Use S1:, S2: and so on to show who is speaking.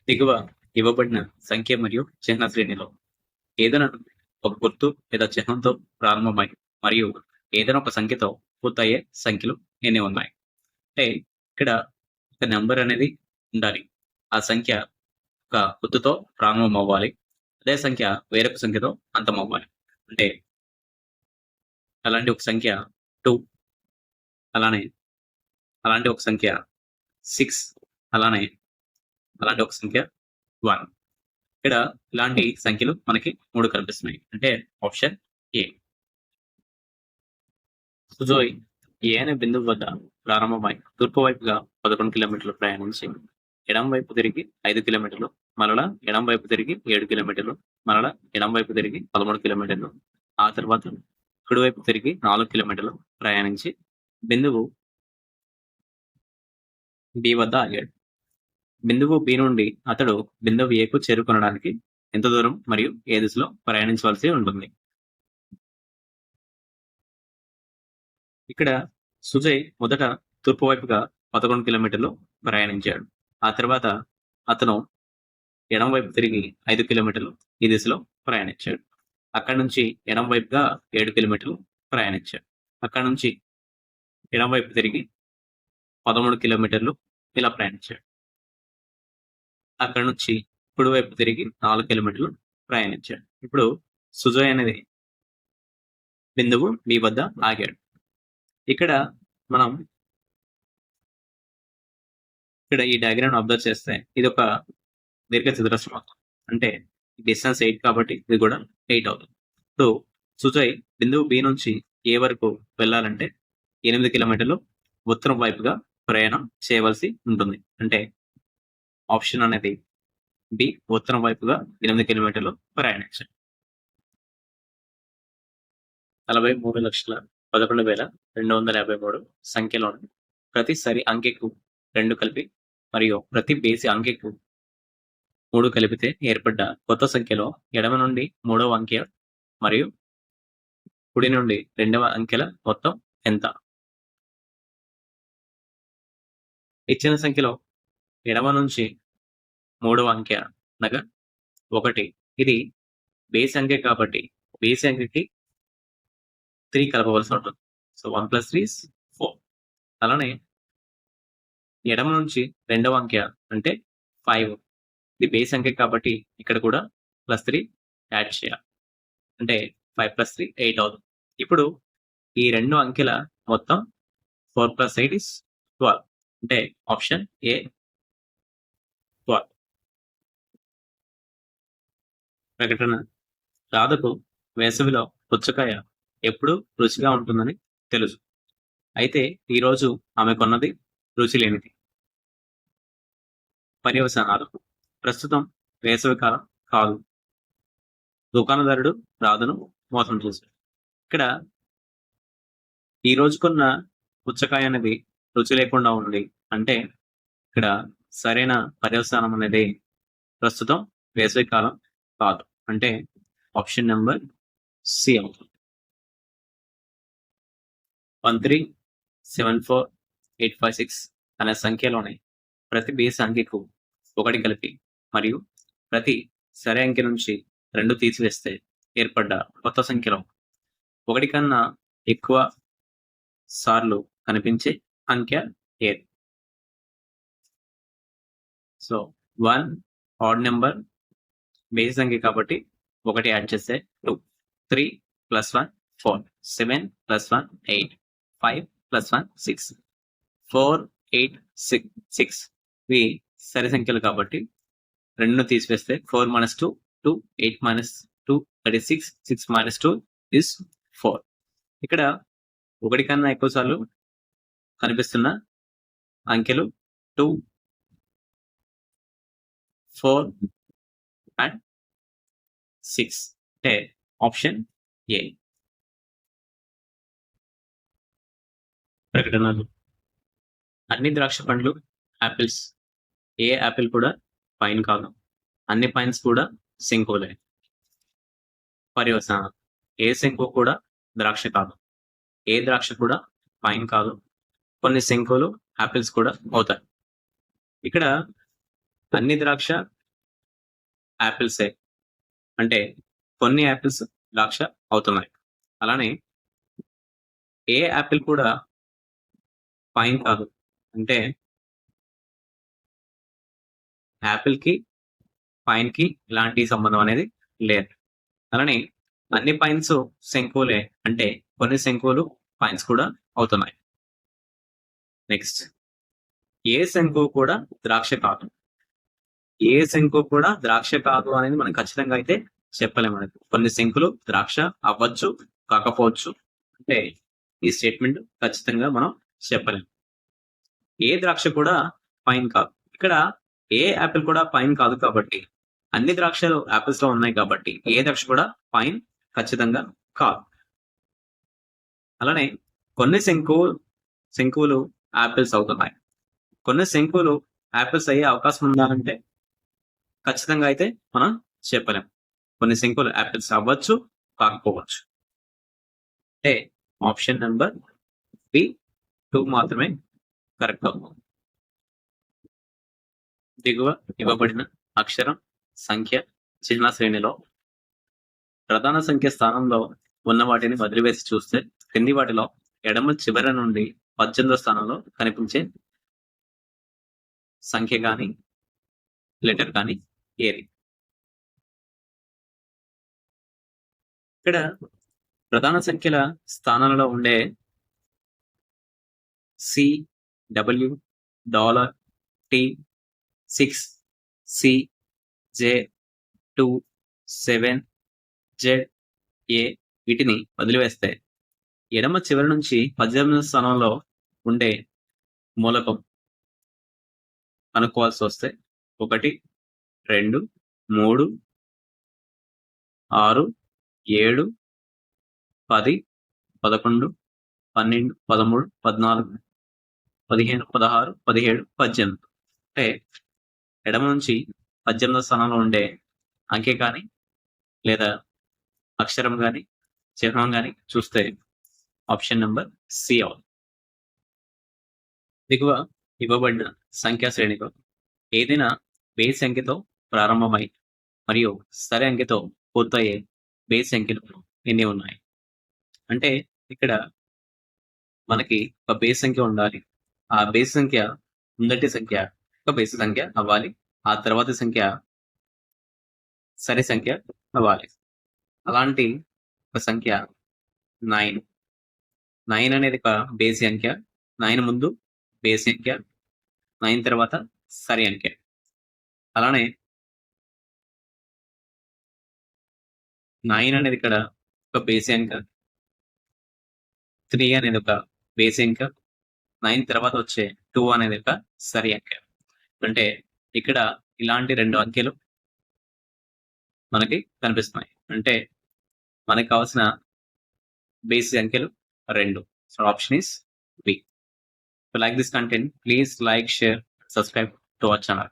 S1: దిగువ ఇవ్వబడిన సంఖ్య మరియు చిహ్న శ్రేణిలో ఏదైనా ఒక గుర్తు లేదా చిహ్నంతో ప్రారంభమై మరియు ఏదైనా ఒక సంఖ్యతో పూర్తయ్యే సంఖ్యలు ఎన్ని ఉన్నాయి? అంటే ఇక్కడ ఒక నెంబర్ అనేది ఉండాలి. ఆ సంఖ్య ఒక గుర్తుతో ప్రారంభం అవ్వాలి. అదే సంఖ్య వేరొక సంఖ్యతో అంతమవ్వాలి. అంటే అలాంటి ఒక సంఖ్య 2, అలానే అలాంటి ఒక సంఖ్య 6, అలానే అలాంటి ఒక సంఖ్య 1. ఇక్కడ ఇలాంటి సంఖ్యలు మనకి 3 కనిపిస్తున్నాయి. అంటే ఆప్షన్ ఏ. సుజోయ్ ఏ అనే బిందువు వద్ద ప్రారంభమై తూర్పు వైపుగా 11 కిలోమీటర్లు ప్రయాణించి ఎడమ వైపు తిరిగి 5 కిలోమీటర్లు, మరలా ఎడమ వైపు తిరిగి 7 కిలోమీటర్లు, మరలా ఎడమ వైపు తిరిగి 13 కిలోమీటర్లు, ఆ తర్వాత కుడివైపు తిరిగి 4 కిలోమీటర్లు ప్రయాణించి బిందువు బి వద్ద ఆగాడు. బిందువు బి నుండి అతడు బిందువు ఏకు చేరుకొనడానికి ఎంత దూరం మరియు ఏ దిశలో ప్రయాణించవలసి ఉంటుంది? ఇక్కడ సుజయ్ మొదట తూర్పు వైపుగా 11 కిలోమీటర్లు ప్రయాణించాడు. ఆ తర్వాత అతను ఎడమ వైపు తిరిగి 5 కిలోమీటర్లు ఈ దిశలో ప్రయాణించాడు. అక్కడి నుంచి ఎడమ వైపుగా 7 కిలోమీటర్లు ప్రయాణించాడు. అక్కడి నుంచి ఎడమ వైపు తిరిగి 13 కిలోమీటర్లు ఇలా ప్రయాణించాడు. అక్కడి నుంచి కుడివైపు తిరిగి 4 కిలోమీటర్లు ప్రయాణించాడు. ఇప్పుడు సుజయ్ అనేది బిందువు బి వద్ద ఆగాడు. ఇక్కడ మనం ఈ డయాగ్రామ్ అబ్జర్వ్ చేస్తే ఇది ఒక దీర్ఘ చతురస్రం. అంటే డిస్టెన్స్ 8 కాబట్టి ఇది కూడా 8 అవుతుంది. ఇప్పుడు సుజయ్ బిందువు బి నుంచి ఏ వరకు వెళ్ళాలంటే 8 కిలోమీటర్లు ఉత్తరం వైపుగా ప్రయాణం చేయవలసి ఉంటుంది. అంటే ఆప్షన్ అనేది బి, ఉత్తరం వైపుగా 8 కిలోమీటర్లు ప్రయాణించాలి. 43,11,253 సంఖ్యలోని ప్రతి సరి అంకెకు 2 కలిపి మరియు ప్రతి బేసి అంకెకు 3 కలిపితే ఏర్పడ్డ కొత్త సంఖ్యలో ఎడమ నుండి 3వ అంకె మరియు కుడి నుండి 2వ అంకెల మొత్తం ఎంత? ఇచ్చిన సంఖ్యలో ఎడమ నుంచి 3వ అంకె అనగా 1. ఇది బేసి అంకె కాబట్టి బేసి అంకెకి 3 కలపవలసి ఉంటుంది. So 1 + 3 is 4. అలానే ఎడమ నుంచి 2వ అంకె అంటే 5. ఇది బేస్ అంకె కాబట్టి ఇక్కడ కూడా +3 యాడ్ చేయాలి. అంటే 5 + 3 8 అవుతుంది. ఇప్పుడు ఈ 2 అంకెల మొత్తం 4 + 8 is 12. అంటే ఆప్షన్ ఏ 12. ప్రకటన: రాధకు వేసవిలో పుచ్చకాయ ఎప్పుడు రుచిగా ఉంటుందని తెలుసు. అయితే ఈరోజు ఆమె కొన్నది రుచి లేనిది. పర్యవసానాలు: ప్రస్తుతం వేసవికాలం కాదు. దుకాణదారుడు రాధను మోసం చేశాడు. ఇక్కడ ఈ రోజు కొన్న పుచ్చకాయ అనేది రుచి లేకుండా ఉంది అంటే ఇక్కడ సరైన పర్యవసానం అనేది ప్రస్తుతం వేసవికాలం కాదు. అంటే ఆప్షన్ నెంబర్ సి అవుతుంది. 1374856 అనే సంఖ్యలోని ప్రతి బేసి అంకెకు 1 కలిపి మరియు ప్రతి సరి అంకె నుంచి 2 తీసివేస్తే ఏర్పడ్డ కొత్త సంఖ్యలో 1 కన్నా ఎక్కువ సార్లు కనిపించే అంకె ఏది? సో 1 ఆడ్ నెంబర్, బేసి సంఖ్య కాబట్టి 1 యాడ్ చేస్తే 2, 3 + 1 4, 7 + 1 8, 5 + 1 6, 4 8 6 ఇవి సరి సంఖ్యలు కాబట్టి 2 తీసివేస్తే 4 - 2 2, 8 - 2 that is 6, 6 - 2 is 4. ఇక్కడ 1 కన్నా ఎక్కువ సార్లు కనిపిస్తున్న అంకెలు 2, 4 అండ్ 6. అంటే ఆప్షన్ ఏ. ప్రకటనలు: అన్ని ద్రాక్ష పండ్లు యాపిల్స్. ఏ యాపిల్ కూడా పైన్ కాదు. అన్ని పైన్స్ కూడా శంకువులే. పర్యవసానం: ఏ శంకువు కూడా ద్రాక్ష కాదు. ఏ ద్రాక్ష కూడా పైన్ కాదు. కొన్ని శంకువులు యాపిల్స్ కూడా అవుతాయి. ఇక్కడ అన్ని ద్రాక్ష యాపిల్సే. అంటే కొన్ని యాపిల్స్ ద్రాక్ష అవుతున్నాయి. అలానే ఏ యాపిల్ కూడా పైన్ కాదు. అంటే యాపిల్‌కి, పైన్‌కి ఎలాంటి సంబంధం అనేది లేదు. అలానే అన్ని పైన్స్ శంకువులే. అంటే కొన్ని శంకువులు పైన్స్ కూడా అవుతున్నాయి. నెక్స్ట్ ఏ శంకువు కూడా ద్రాక్ష కాదు. ఏ శంకువు కూడా ద్రాక్ష కాదు అనేది మనం ఖచ్చితంగా అయితే చెప్పలేమండి. కొన్ని శంకులు ద్రాక్ష అవ్వచ్చు, కాకపోవచ్చు. అంటే ఈ స్టేట్మెంట్ ఖచ్చితంగా మనం చెప్పలేం. ఏ ద్రాక్ష కూడా పైన్ కాదు. ఇక్కడ ఏ యాపిల్ కూడా పైన్ కాదు కాబట్టి అన్ని ద్రాక్షలు యాపిల్స్‌లో ఉన్నాయి కాబట్టి ఏ ద్రాక్ష కూడా పైన్ ఖచ్చితంగా కాదు. అలానే కొన్ని శంకువులు యాపిల్స్ అవుతున్నాయి. కొన్ని శంకువులు యాపిల్స్ అయ్యే అవకాశం ఉందా అంటే ఖచ్చితంగా అయితే మనం చెప్పలేం. కొన్ని శంకువులు యాపిల్స్ అవ్వచ్చు, కాకపోవచ్చు. అంటే ఆప్షన్ నంబర్ బి 2 మాత్రమే కరెక్ట్ అవుతుంది. దిగువ ఇవ్వబడిన అక్షరం, సంఖ్య, చిహ్న శ్రేణిలో ప్రధాన సంఖ్య స్థానంలో ఉన్న వాటిని వదిలివేసి చూస్తే కింది వాటిలో ఎడమ చివర నుండి 18వ స్థానంలో కనిపించే సంఖ్య గాని, లెటర్ గాని ఏది? ఇక్కడ ప్రధాన సంఖ్యల స్థానాలలో ఉండే C, W, dollar, T, 6, C, J, 2, 7, Z, A వీటిని వదిలివేస్తే ఎడమ చివరి నుంచి 18వ స్థానంలో ఉండే మూలకం కనుక్కోవాల్సి వస్తే 1, 2, 3, 6, 7, 10, 11, 12, 13, 14, 15, 16, 17, 18 అంటే ఎడమ నుంచి 18వ స్థానంలో ఉండే అంకె కానీ లేదా అక్షరం గాని, చిహ్నం గాని చూస్తే ఆప్షన్ నంబర్ సి అవుతుంది. దిగువ ఇవ్వబడిన సంఖ్యా శ్రేణిలో ఏదైనా బేస్ సంఖ్యతో ప్రారంభమై మరియు సరి అంకెతో పూర్తయ్యే బేస్ సంఖ్యలు ఎన్ని ఉన్నాయి? అంటే ఇక్కడ మనకి ఒక బేస్ సంఖ్య ఉండాలి. ఆ బేస్ సంఖ్య మొదటి సంఖ్య ఒక బేసి సంఖ్య అవ్వాలి. ఆ తర్వాతి సంఖ్య సరి సంఖ్య అవ్వాలి. అలాంటి ఒక సంఖ్య 9. 9 అనేది ఒక బేసి అంకె. 9 ముందు బేసి అంకె. 9 తర్వాత సరి అంకె. అలానే 9 అనేది ఇక్కడ ఒక బేసి అంక. 3 అనేది ఒక బేసి అంక. 9 తర్వాత వచ్చే 2 అనేది ఒక సరి అంకె. అంటే ఇక్కడ ఇలాంటి 2 అంకెలు మనకి కనిపిస్తున్నాయి. అంటే మనకు కావాల్సిన బేసి అంకెలు 2. So option is B. If you like this content, please like, share, subscribe to our channel.